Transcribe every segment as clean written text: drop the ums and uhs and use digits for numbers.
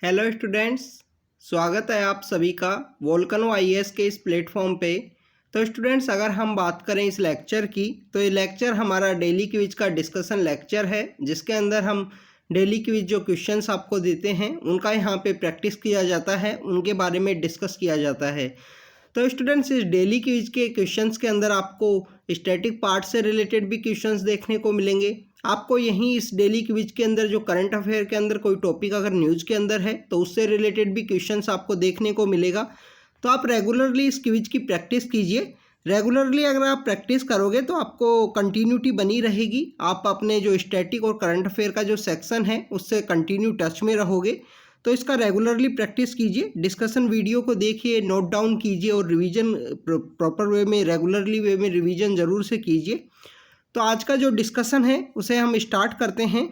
Hello students, स्वागत है आप सभी का वोल्केनो आईएएस के इस प्लेटफॉर्म पे। तो स्टूडेंट्स, अगर हम बात करें इस लेक्चर की, तो ये लेक्चर हमारा डेली क्विज का डिस्कशन लेक्चर है, जिसके अंदर हम डेली क्विज जो क्वेश्चंस आपको देते हैं उनका यहाँ पे प्रैक्टिस किया जाता है, उनके बारे में डिस्कस किया जाता है। तो स्टूडेंट्स, इस डेली क्विज के क्वेश्चंस के अंदर आपको स्टैटिक पार्ट से रिलेटेड भी क्वेश्चंस देखने को मिलेंगे। आपको यहीं इस डेली क्विज के अंदर जो करंट अफेयर के अंदर कोई टॉपिक अगर न्यूज़ के अंदर है तो उससे रिलेटेड भी क्वेश्चंस आपको देखने को मिलेगा। तो आप रेगुलरली इस क्विज की प्रैक्टिस कीजिए। रेगुलरली अगर आप प्रैक्टिस करोगे तो आपको कंटिन्यूटी बनी रहेगी। आप अपने जो स्टैटिक और करंट अफेयर का जो सेक्शन है उससे कंटिन्यू टच में रहोगे। तो इसका रेगुलरली प्रैक्टिस कीजिए, डिस्कशन वीडियो को देखिए, नोट डाउन कीजिए और रिवीजन प्रॉपर वे में, रेगुलरली वे में रिवीजन ज़रूर से कीजिए। तो आज का जो डिस्कशन है उसे हम स्टार्ट करते हैं।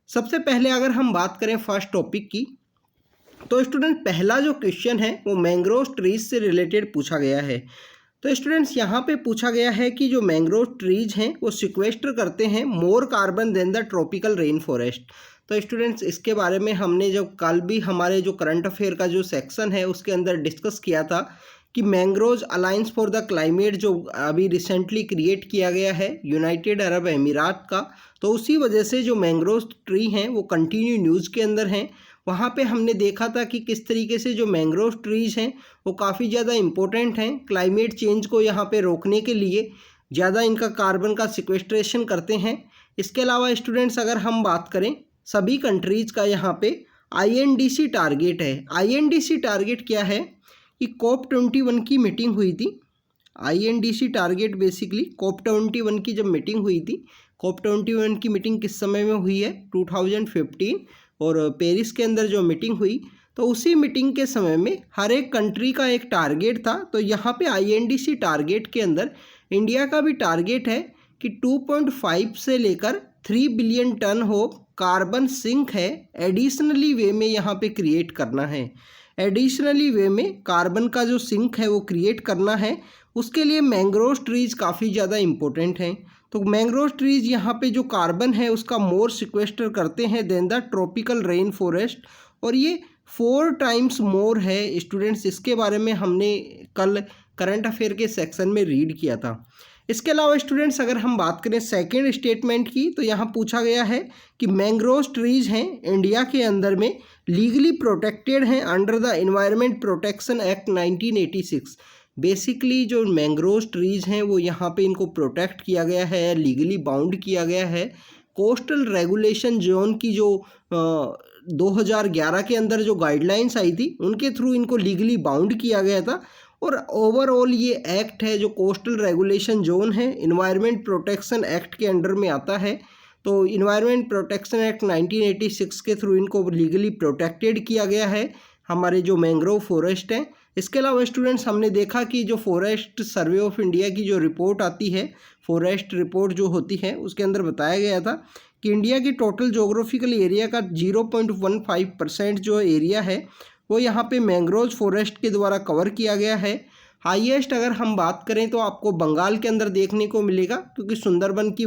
सबसे पहले अगर हम बात करें फर्स्ट टॉपिक की, तो स्टूडेंट पहला जो क्वेश्चन है वो मैंग्रोव ट्रीज से रिलेटेड पूछा गया है। तो स्टूडेंट्स, यहाँ पे पूछा गया है कि जो मैंग्रोव ट्रीज हैं वो सिक्वेस्टर करते हैं more carbon than the tropical rain forest. तो स्टूडेंट्स, इसके बारे में हमने जब कल भी हमारे जो करंट अफेयर का जो सेक्शन है उसके अंदर डिस्कस किया था कि mangrove alliance for the climate जो अभी रिसेंटली क्रिएट किया गया है यूनाइटेड अरब अमीरात का, तो उसी वजह से जो मैंग्रोव ट्री हैं वो कंटिन्यू न्यूज़ के अंदर हैं। वहाँ पे हमने देखा था कि किस तरीके से जो मैंग्रोव ट्रीज हैं वो काफ़ी ज़्यादा इम्पोर्टेंट हैं क्लाइमेट चेंज को यहाँ पे रोकने के लिए, ज़्यादा इनका कार्बन का सिक्वेस्ट्रेशन करते हैं। इसके अलावा स्टूडेंट्स, अगर हम बात करें सभी कंट्रीज़ का यहाँ पे INDC टारगेट है। INDC टारगेट क्या है कि COP21 की मीटिंग हुई थी। INDC टारगेट बेसिकली COP21 की जब मीटिंग हुई थी, COP21 की मीटिंग किस समय में हुई है 2015, और पेरिस के अंदर जो मीटिंग हुई तो उसी मीटिंग के समय में हर एक कंट्री का एक टारगेट था। तो यहाँ पे INDC टारगेट के अंदर इंडिया का भी टारगेट है कि 2.5 से लेकर 3 बिलियन टन हो कार्बन सिंक है एडिशनली वे में यहाँ पे क्रिएट करना है। एडिशनली वे में कार्बन का जो सिंक है वो क्रिएट करना है। उसके लिए मैंग्रोव ट्रीज काफ़ी ज़्यादा इम्पोर्टेंट हैं। तो मैंग्रोव ट्रीज यहाँ पे जो कार्बन है उसका मोर सिक्वेस्टर करते हैं than the tropical rain forest, और ये 4 टाइम्स मोर है। स्टूडेंट्स, इसके बारे में हमने कल करंट अफेयर के सेक्शन में रीड किया था। इसके अलावा स्टूडेंट्स, अगर हम बात करें सेकेंड स्टेटमेंट की, तो यहाँ पूछा गया है कि मैंग्रोव ट्रीज हैं इंडिया के अंदर में लीगली प्रोटेक्टेड हैं under the environment protection act 1986। Basically जो मैंग्रोव ट्रीज हैं वो यहाँ पे इनको प्रोटेक्ट किया गया है, लीगली बाउंड किया गया है। कोस्टल रेगुलेशन जोन की जो 2011 के अंदर जो गाइडलाइंस आई थी उनके थ्रू इनको लीगली बाउंड किया गया था। और ओवरऑल ये एक्ट है जो कोस्टल रेगुलेशन जोन है, इन्वायरमेंट प्रोटेक्शन एक्ट के अंडर में आता है। तो इन्वायरमेंट प्रोटेक्शन एक्ट 1986 के थ्रू इनको लीगली प्रोटेक्टेड किया गया है हमारे जो मैंग्रोव फॉरेस्ट हैं। इसके अलावा स्टूडेंट्स, हमने देखा कि जो फॉरेस्ट सर्वे ऑफ इंडिया की जो रिपोर्ट आती है, फॉरेस्ट रिपोर्ट जो होती है, उसके अंदर बताया गया था कि इंडिया की टोटल जोग्राफिकल एरिया का 0.15% जो एरिया है वो यहाँ पे मैंग्रोव फॉरेस्ट के द्वारा कवर किया गया है। हाईएस्ट अगर हम बात करें तो आपको बंगाल के अंदर देखने को मिलेगा, क्योंकि सुंदरबन की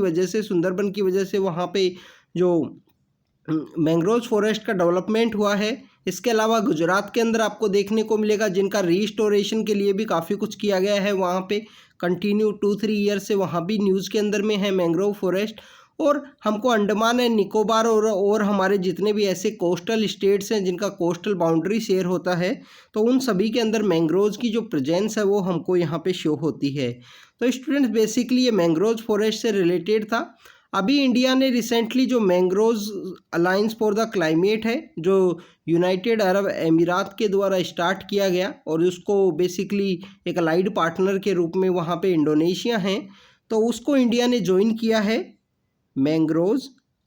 वजह से वहाँ पे जो मैंग्रोव फॉरेस्ट का डेवलपमेंट हुआ है। इसके अलावा गुजरात के अंदर आपको देखने को मिलेगा जिनका रिस्टोरेशन के लिए भी काफ़ी कुछ किया गया है। वहाँ पे कंटिन्यू 2-3 ईयर से वहाँ भी न्यूज़ के अंदर में है मैंग्रोव फॉरेस्ट। और हमको अंडमान एंड निकोबार और हमारे जितने भी ऐसे कोस्टल स्टेट्स हैं जिनका कोस्टल बाउंड्री शेयर होता है, तो उन सभी के अंदर मैंग्रोव्स की जो प्रेजेंस है वो हमको यहाँ पे शो होती है। तो स्टूडेंट्स, बेसिकली ये मैंग्रोव फॉरेस्ट से रिलेटेड था। अभी इंडिया ने रिसेंटली जो mangrove alliance for the climate है जो यूनाइटेड अरब अमीरात के द्वारा स्टार्ट किया गया, और उसको बेसिकली एक अलाइड पार्टनर के रूप में वहाँ पे इंडोनेशिया है, तो उसको इंडिया ने ज्वाइन किया है। Mangrove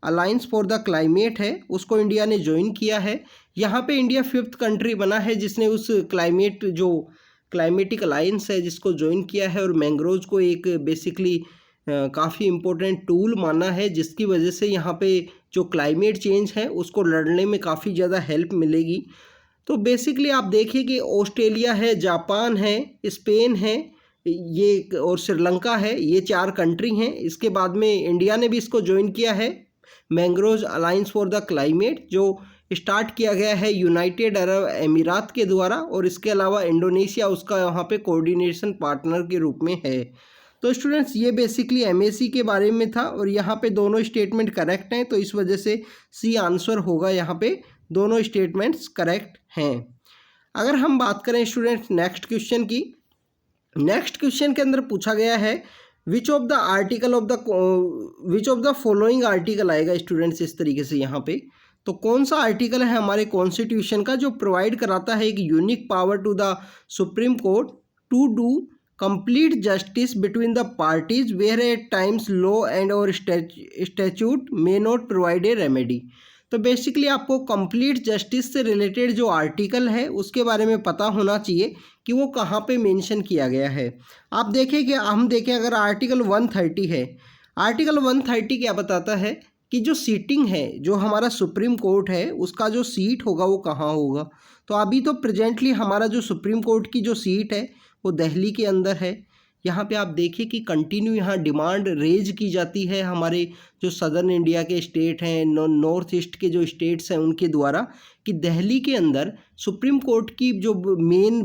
alliance for the climate है उसको इंडिया ने ज्वाइन किया है। यहाँ पे इंडिया 5th कंट्री बना है जिसने उस क्लाइमेटिक अलायंस है जिसको ज्वाइन किया है, और मैंग्रोव को एक बेसिकली काफ़ी इम्पोर्टेंट टूल माना है, जिसकी वजह से यहाँ पे जो क्लाइमेट चेंज है उसको लड़ने में काफ़ी ज़्यादा हेल्प मिलेगी। तो बेसिकली आप देखिए कि ऑस्ट्रेलिया है, जापान है, स्पेन है, ये और श्रीलंका है, ये 4 कंट्री हैं। इसके बाद में इंडिया ने भी इसको ज्वाइन किया है mangrove alliance for the climate, जो स्टार्ट किया गया है यूनाइटेड अरब अमीरात के द्वारा, और इसके अलावा इंडोनेशिया उसका यहाँ पे कोऑर्डिनेशन पार्टनर के रूप में है। तो स्टूडेंट्स ये बेसिकली एमएसी के बारे में था, और यहाँ पे दोनों स्टेटमेंट करेक्ट हैं, तो इस वजह से सी आंसर होगा। यहाँ पे दोनों स्टेटमेंट्स करेक्ट हैं। अगर हम बात करें स्टूडेंट्स नेक्स्ट क्वेश्चन की, नेक्स्ट क्वेश्चन के अंदर पूछा गया है which of the following article आएगा स्टूडेंट्स इस तरीके से यहाँ पे। तो कौन सा आर्टिकल है हमारे कॉन्स्टिट्यूशन का जो प्रोवाइड कराता है एक unique power to the supreme court to do complete justice between the parties where at times law and और statute may not provide a remedy. तो बेसिकली आपको कंप्लीट जस्टिस से रिलेटेड जो आर्टिकल है उसके बारे में पता होना चाहिए कि वो कहाँ पे मेंशन किया गया है। आप देखें कि हम देखें अगर आर्टिकल 130 है, आर्टिकल 130 क्या बताता है कि जो सीटिंग है, जो हमारा सुप्रीम कोर्ट है उसका जो सीट होगा वो कहाँ होगा। तो अभी तो प्रेजेंटली हमारा जो सुप्रीम कोर्ट की जो सीट है वो दिल्ली के अंदर है। यहाँ पे आप देखिए कि कंटिन्यू यहाँ डिमांड रेज की जाती है हमारे जो सदर्न इंडिया के स्टेट हैं, नॉर्थ ईस्ट के जो स्टेट्स हैं उनके द्वारा, कि दिल्ली के अंदर सुप्रीम कोर्ट की जो मेन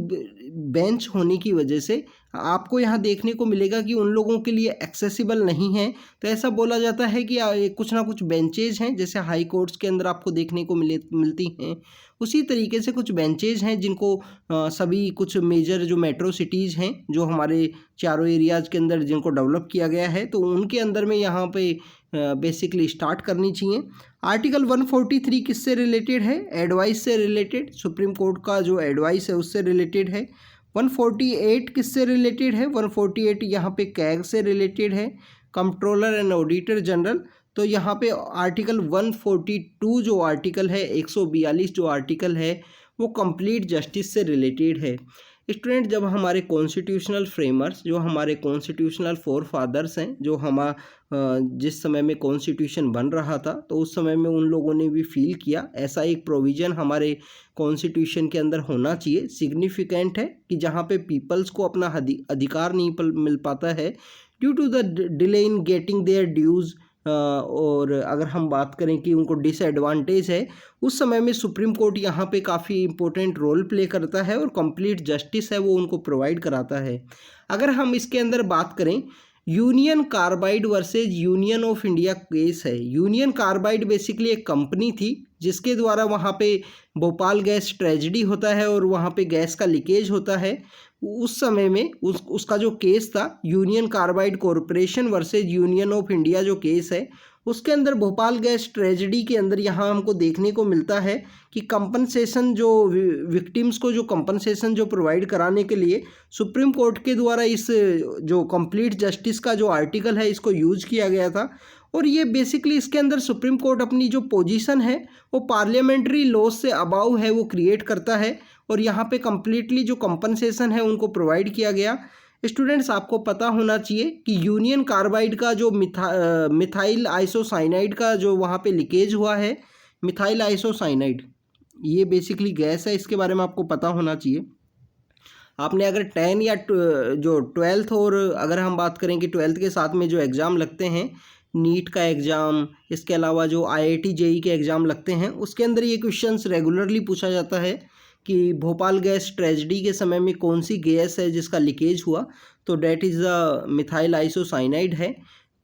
बेंच होने की वजह से आपको यहाँ देखने को मिलेगा कि उन लोगों के लिए एक्सेसिबल नहीं है। तो ऐसा बोला जाता है कि कुछ ना कुछ बेंचेज हैं, जैसे हाई कोर्ट्स के अंदर आपको देखने को मिलती हैं, उसी तरीके से कुछ बेंचेज हैं जिनको सभी कुछ मेजर जो मेट्रो सिटीज़ हैं जो हमारे चारों एरियाज़ के अंदर जिनको डेवलप किया गया है, तो उनके अंदर में यहाँ पे बेसिकली स्टार्ट करनी चाहिए। आर्टिकल 143 किससे रिलेटेड है? एडवाइस से रिलेटेड, सुप्रीम कोर्ट का जो एडवाइस है उससे रिलेटेड है। 148 किससे रिलेटेड है? 148 यहाँ पे कैग से रिलेटेड है, कंट्रोलर एंड ऑडिटर जनरल। तो यहाँ पे आर्टिकल 142 जो आर्टिकल है, 142 जो आर्टिकल है वो कंप्लीट जस्टिस से रिलेटेड है। स्टूडेंट जब हमारे कॉन्स्टिट्यूशनल फ्रेमर्स, जो हमारे कॉन्स्टिट्यूशनल फोर फादर्स हैं, जो जिस समय में कॉन्स्टिट्यूशन बन रहा था तो उस समय में उन लोगों ने भी फील किया ऐसा एक प्रोविज़न हमारे कॉन्स्टिट्यूशन के अंदर होना चाहिए। सिग्निफिकेंट है कि जहाँ पे पीपल्स को अपना अधिकार नहीं मिल पाता है due to the delay in getting their dues, और अगर हम बात करें कि उनको डिसएडवांटेज है, उस समय में सुप्रीम कोर्ट यहाँ पे काफ़ी इंपॉर्टेंट रोल प्ले करता है और कंप्लीट जस्टिस है वो उनको प्रोवाइड कराता है। अगर हम इसके अंदर बात करें union carbide versus union of India case है। यूनियन कार्बाइड बेसिकली एक कंपनी थी जिसके द्वारा वहाँ पे भोपाल गैस ट्रेजेडी होता है और वहाँ पे गैस का लीकेज होता है। उस समय में उसका जो केस था union carbide corporation versus union of India जो केस है, उसके अंदर भोपाल गैस ट्रेजेडी के अंदर यहाँ हमको देखने को मिलता है कि कंपनसेशन जो विक्टिम्स को जो कंपनसेशन जो प्रोवाइड कराने के लिए सुप्रीम कोर्ट के द्वारा इस जो कंप्लीट जस्टिस का जो आर्टिकल है इसको यूज किया गया था। और ये बेसिकली इसके अंदर सुप्रीम कोर्ट अपनी जो पोजीशन है वो पार्लियामेंट्री लॉ से अबाउ है वो क्रिएट करता है, और यहाँ पे कम्प्लीटली जो कंपनसेशन है उनको प्रोवाइड किया गया। स्टूडेंट्स आपको पता होना चाहिए कि यूनियन कार्बाइड का जो मिथाइल आइसोसाइनाइड का जो वहाँ पे लीकेज हुआ है, मिथाइल आइसोसाइनाइड ये बेसिकली गैस है, इसके बारे में आपको पता होना चाहिए। आपने अगर 10 या जो 12th, और अगर हम बात करें कि 12th के साथ में जो एग्ज़ाम लगते हैं, नीट का एग्ज़ाम, इसके अलावा जो IIT JEE के एग्ज़ाम लगते हैं, उसके अंदर ये क्वेश्चंस रेगुलरली पूछा जाता है कि भोपाल गैस ट्रेजेडी के समय में कौन सी गैस है जिसका लीकेज हुआ। तो that is the methyl isocyanide है।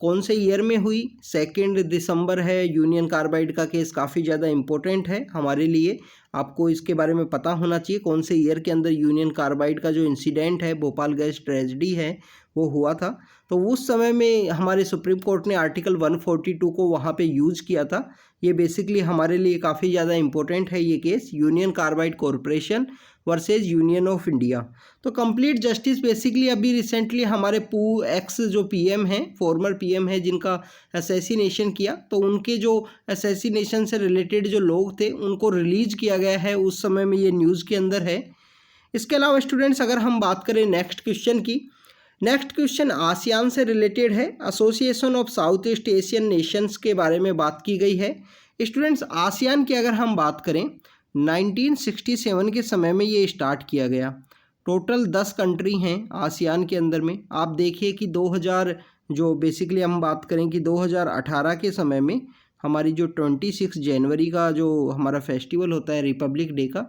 कौन से ईयर में हुई? 2 दिसंबर है। यूनियन कार्बाइड का केस काफ़ी ज़्यादा इम्पोर्टेंट है हमारे लिए, आपको इसके बारे में पता होना चाहिए कौन से ईयर के अंदर यूनियन कार्बाइड का जो इंसिडेंट है, भोपाल गैस ट्रेजेडी है, वो हुआ था। तो उस समय में हमारे सुप्रीम कोर्ट ने आर्टिकल 142 को वहाँ पे यूज़ किया था। ये बेसिकली हमारे लिए काफ़ी ज़्यादा इम्पोर्टेंट है ये case, union carbide corporation versus union of India. तो कंप्लीट जस्टिस बेसिकली अभी रिसेंटली हमारे एक्स जो पीएम हैं, फॉर्मर पीएम है जिनका असैसिनेशन किया, तो उनके जो असैसिनेशन से रिलेटेड जो लोग थे उनको रिलीज़ किया गया है, उस समय में ये न्यूज़ के अंदर है। इसके अलावा स्टूडेंट्स अगर हम बात करें नेक्स्ट क्वेश्चन की, नेक्स्ट क्वेश्चन आसियान से रिलेटेड है। Association of south east Asian Nations के बारे में बात की गई है। स्टूडेंट्स आसियान की अगर हम बात करें 1967 के समय में ये स्टार्ट किया गया। टोटल 10 कंट्री हैं आसियान के अंदर में। आप देखिए कि 2000 जो बेसिकली हम बात करें कि 2018 के समय में हमारी जो 26 जनवरी का जो हमारा फेस्टिवल होता है रिपब्लिक डे का,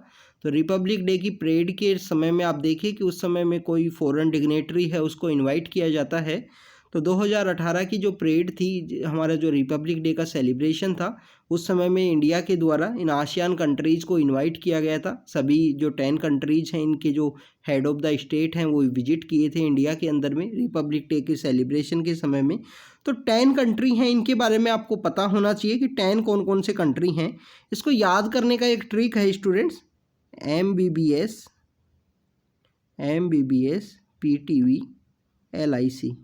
तो रिपब्लिक डे की परेड के समय में आप देखिए कि उस समय में कोई फॉरेन डिग्नेटरी है उसको इनवाइट किया जाता है। तो 2018 की जो परेड थी, हमारा जो रिपब्लिक डे का सेलिब्रेशन था, उस समय में इंडिया के द्वारा इन आसियान कंट्रीज़ को इनवाइट किया गया था। सभी जो 10 कंट्रीज़ हैं इनके जो हेड ऑफ़ द स्टेट हैं वो विजिट किए थे इंडिया के अंदर में रिपब्लिक डे के सेलिब्रेशन के समय में। तो 10 कंट्री हैं, इनके बारे में आपको पता होना चाहिए कि 10 कौन कौन से कंट्री हैं। इसको याद करने का एक ट्रिक है स्टूडेंट्स, MBBS PTV LIC।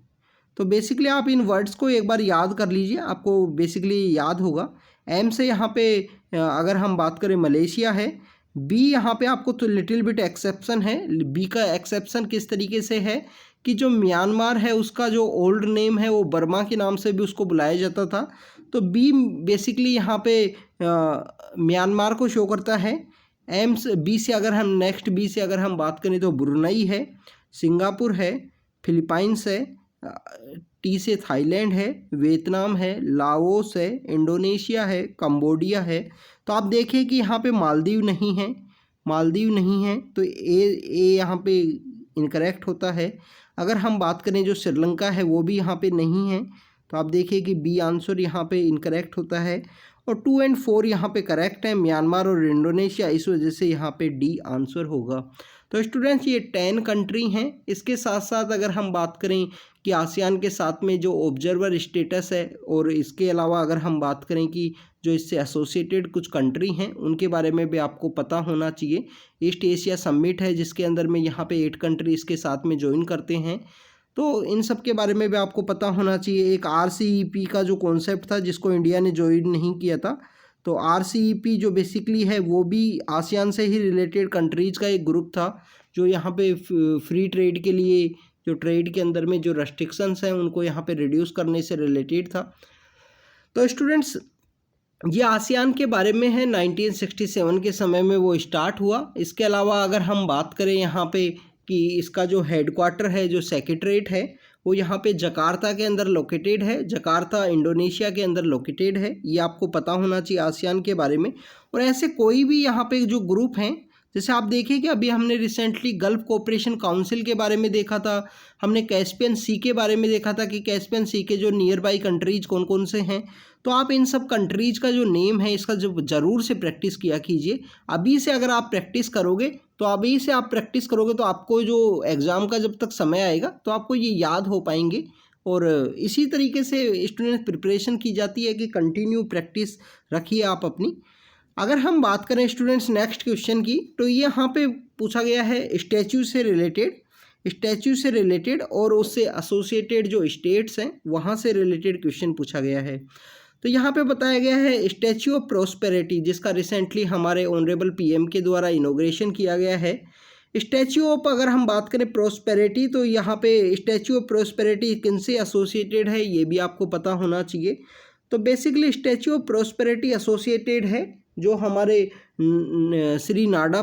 तो बेसिकली आप इन वर्ड्स को एक बार याद कर लीजिए, आपको बेसिकली याद होगा। एम से यहाँ पे अगर हम बात करें मलेशिया है। बी यहाँ पे आपको तो लिटिल बिट एक्सेप्शन है। बी का एक्सेप्शन किस तरीके से है कि जो म्यांमार है उसका जो ओल्ड नेम है वो बर्मा के नाम से भी उसको बुलाया जाता था। तो बी बेसिकली यहाँ पे म्यांमार को शो करता है। एम से बी से अगर हम नेक्स्ट बी से अगर हम बात करें तो ब्रुनई है, सिंगापुर है, फिलीपाइंस है, टी से थाईलैंड है, वियतनाम है, लाओस है, इंडोनेशिया है, कंबोडिया है। तो आप देखिए कि यहाँ पे मालदीव नहीं है, तो ए यहाँ पे इनकरेक्ट होता है। अगर हम बात करें जो श्रीलंका है वो भी यहाँ पे नहीं है, तो आप देखिए कि बी आंसर यहाँ पे इनकरेक्ट होता है। और 2 और 4 यहाँ पे करेक्ट है, म्यांमार और इंडोनेशिया, इस वजह से यहाँ पे डी आंसर होगा। तो स्टूडेंट्स ये 10 कंट्री हैं। इसके साथ साथ अगर हम बात करें कि आसियान के साथ में जो ऑब्जर्वर स्टेटस है, और इसके अलावा अगर हम बात करें कि जो इससे एसोसिएटेड कुछ कंट्री हैं उनके बारे में भी आपको पता होना चाहिए। ईस्ट एशिया समिट है जिसके अंदर में यहाँ पे 8 कंट्री इसके साथ में ज्वाइन करते हैं, तो इन सब के बारे में भी आपको पता होना चाहिए। एक RCEP का जो कॉन्सेप्ट था जिसको इंडिया ने ज्वाइन नहीं किया था, तो RCEP जो बेसिकली है वो भी आसियान से ही रिलेटेड कंट्रीज़ का एक ग्रुप था, जो यहाँ पे फ्री ट्रेड के लिए जो ट्रेड के अंदर में जो रेस्ट्रिक्शंस हैं उनको यहाँ पे रिड्यूस करने से रिलेटेड था। तो स्टूडेंट्स ये आसियान के बारे में है, 1967 के समय में वो स्टार्ट हुआ। इसके अलावा अगर हम बात करें यहाँ पे कि इसका जो हेडक्वार्टर है, जो सेक्रेटरीट है, वो यहाँ पे जकार्ता के अंदर लोकेटेड है। जकार्ता इंडोनेशिया के अंदर लोकेटेड है, ये आपको पता होना चाहिए आसियान के बारे में। और ऐसे कोई भी यहाँ पे जो ग्रुप हैं, जैसे आप देखिए कि अभी हमने रिसेंटली गल्फ कोऑपरेशन काउंसिल के बारे में देखा था, हमने कैस्पियन सी के बारे में देखा था कि कैस्पियन सी के जो नियर बाई कंट्रीज कौन कौन से हैं। तो आप इन सब कंट्रीज का जो नेम है इसका जो ज़रूर से प्रैक्टिस किया कीजिए। अभी से अगर आप प्रैक्टिस करोगे तो आपको जो एग्ज़ाम का जब तक समय आएगा तो आपको ये याद हो पाएंगे। और इसी तरीके से स्टूडेंट प्रिपरेशन की जाती है कि कंटिन्यू प्रैक्टिस रखिए आप अपनी। अगर हम बात करें स्टूडेंट्स नेक्स्ट क्वेश्चन की, तो ये यहाँ पे पूछा गया है स्टैचू से रिलेटेड और उससे एसोसिएटेड जो स्टेट्स हैं वहाँ से रिलेटेड क्वेश्चन पूछा गया है। तो यहाँ पे बताया गया है स्टैचू ऑफ प्रोस्पेरिटी, जिसका रिसेंटली हमारे ऑनरेबल PM के द्वारा इनॉग्रेशन किया गया है। स्टैचू ऑफ अगर हम बात करें प्रोस्पेरिटी, तो यहाँ पे स्टैचू ऑफ प्रोस्पेरिटी किन से एसोसिएटेड है ये भी आपको पता होना चाहिए। तो basically statue of prosperity associated है जो हमारे श्री नाडा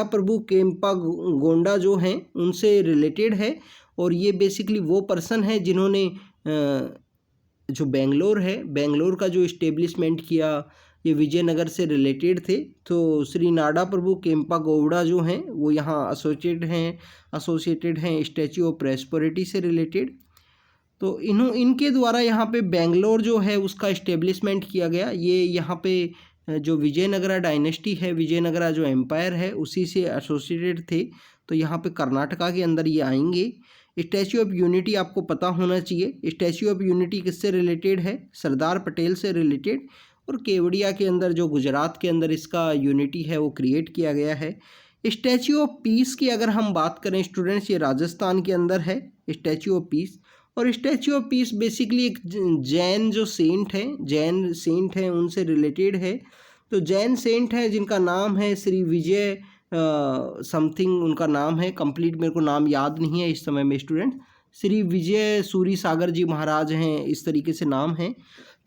प्रभु केम्पा गोंडा जो हैं उनसे रिलेटेड है। और ये बेसिकली वो पर्सन है जिन्होंने जो बेंगलोर का जो इस्टेब्लिशमेंट किया, ये विजयनगर से रिलेटेड थे। तो श्री नाडा प्रभु केम्पा गौड़ा जो हैं वो यहाँ एसोसिएटेड हैं स्टैचू ऑफ प्रोस्पेरिटी से रिलेटेड। तो इनके द्वारा यहाँ पे बेंगलोर जो है उसका इस्टेब्लिशमेंट किया गया। ये यहाँ पे जो विजयनगरा डायनेस्टी है, विजयनगरा जो एम्पायर है उसी से एसोसिएटेड थे। तो यहाँ पे कर्नाटका के अंदर ये आएंगे। स्टैचू ऑफ यूनिटी आपको पता होना चाहिए। स्टैचू ऑफ यूनिटी किससे रिलेटेड है? सरदार पटेल से रिलेटेड। और केवड़िया के अंदर जो गुजरात के अंदर इसका यूनिटी है वो क्रिएट किया गया है। स्टैचू ऑफ पीस की अगर हम बात करें स्टूडेंट्स, ये राजस्थान के अंदर है स्टैचू ऑफ पीस। और स्टैचू ऑफ पीस बेसिकली एक जैन जो सेंट हैं उनसे रिलेटेड है। तो जैन सेंट हैं जिनका नाम है श्री विजय समथिंग उनका नाम है, कंप्लीट मेरे को नाम याद नहीं है इस समय में स्टूडेंट। श्री विजय सूरी सागर जी महाराज हैं, इस तरीके से नाम है।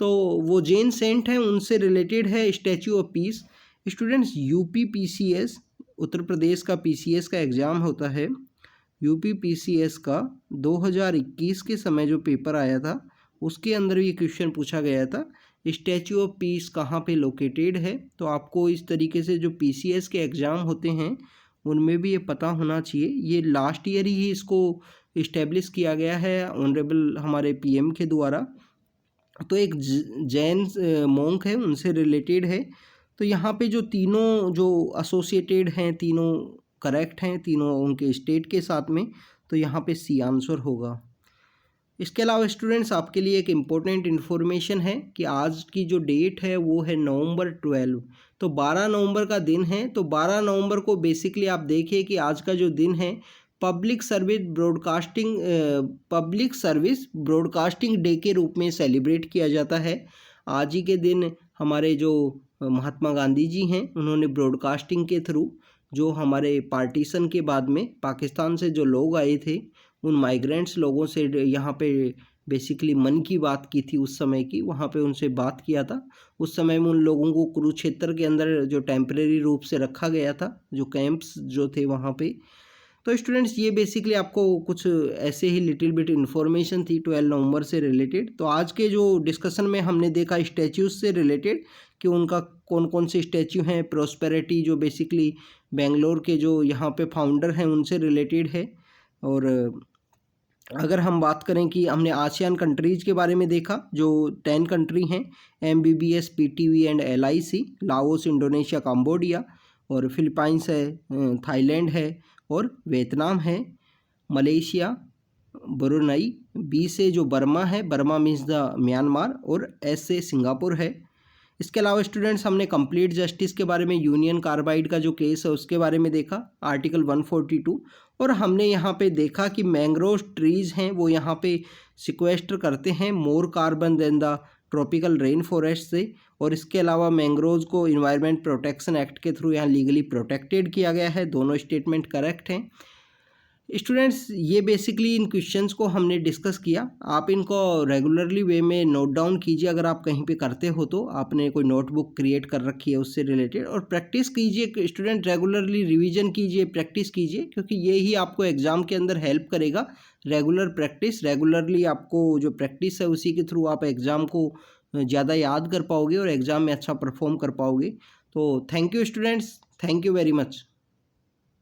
तो वो जैन सेंट हैं, उनसे रिलेटेड है statue of peace. Students UP PCS Uttar Pradesh का PCS का एग्ज़ाम होता है। UP PCS का 2021 के समय जो पेपर आया था उसके अंदर ये क्वेश्चन पूछा गया था, स्टैचू ऑफ पीस कहाँ पे लोकेटेड है। तो आपको इस तरीके से जो PCS के एग्ज़ाम होते हैं उनमें भी ये पता होना चाहिए। ये लास्ट ईयर ही इसको इस्टेब्लिश किया गया है ऑनरेबल हमारे PM के द्वारा। तो एक जैन मोंक है, उनसे रिलेटेड है। तो यहाँ पे जो तीनों जो एसोसिएटेड हैं, तीनों करेक्ट हैं, तीनों उनके स्टेट के साथ में। तो यहाँ पे सी आंसर होगा। इसके अलावा स्टूडेंट्स आपके लिए एक इम्पोर्टेंट इन्फॉर्मेशन है कि आज की जो डेट है वो है नवंबर 12। तो 12 नवंबर का दिन है। तो 12 नवंबर को बेसिकली आप देखिए कि आज का जो दिन है पब्लिक सर्विस ब्रॉडकास्टिंग डे के रूप में सेलिब्रेट किया जाता है। आज ही के दिन हमारे जो महात्मा गांधी जी हैं उन्होंने ब्रॉडकास्टिंग के थ्रू जो हमारे पार्टीशन के बाद में पाकिस्तान से जो लोग आए थे उन माइग्रेंट्स लोगों से यहाँ पे बेसिकली मन की बात की थी, उस समय की वहाँ पे उनसे बात किया था। उस समय में उन लोगों को कुरुक्षेत्र के अंदर जो टेम्परेरी रूप से रखा गया था, जो कैंप्स जो थे वहाँ पे। तो स्टूडेंट्स ये बेसिकली आपको कुछ ऐसे ही लिटिल बिट इन्फॉर्मेशन थी 12 नवंबर से रिलेटेड। तो आज के जो डिस्कशन में हमने देखा स्टैच्यूज से रिलेटेड कि उनका कौन कौन से स्टैच्यू हैं। प्रॉस्पेरिटी जो बेसिकली बेंगलोर के जो यहाँ पे फाउंडर हैं उनसे रिलेटेड है। और अगर हम बात करें कि हमने आसियान कंट्रीज़ के बारे में देखा जो 10 कंट्री हैं, MBBS, PTV and LIC, Laos, Indonesia, Cambodia, और फिलीपाइंस है, थाईलैंड है, और वियतनाम है, मलेशिया, ब्रुनई, B से जो बर्मा है, बर्मा मीन्स द म्यांमार, और S से सिंगापुर है। इसके अलावा स्टूडेंट्स हमने कंप्लीट जस्टिस के बारे में, यूनियन कार्बाइड का जो केस है उसके बारे में देखा, आर्टिकल 142। और हमने यहाँ पे देखा कि मैंग्रोव ट्रीज़ हैं वो यहाँ पे सिक्वेस्टर करते हैं more carbon than the tropical rain forest से। और इसके अलावा मैंग्रोव्स को इन्वायरमेंट प्रोटेक्शन एक्ट के थ्रू यहाँ लीगली प्रोटेक्टेड किया गया है। दोनों स्टेटमेंट करेक्ट हैं। स्टूडेंट्स ये बेसिकली इन क्वेश्चंस को हमने डिस्कस किया। आप इनको रेगुलरली वे में नोट डाउन कीजिए। अगर आप कहीं पे करते हो तो आपने कोई नोटबुक क्रिएट कर रखी है उससे रिलेटेड, और प्रैक्टिस कीजिए। स्टूडेंट रेगुलरली रिवीजन कीजिए, प्रैक्टिस कीजिए, क्योंकि ये ही आपको एग्ज़ाम के अंदर हेल्प करेगा। रेगुलर प्रैक्टिस, रेगुलरली आपको जो प्रैक्टिस है उसी के थ्रू आप एग्ज़ाम को ज़्यादा याद कर पाओगे और एग्ज़ाम में अच्छा परफॉर्म कर पाओगे। तो thank you students, thank you very much.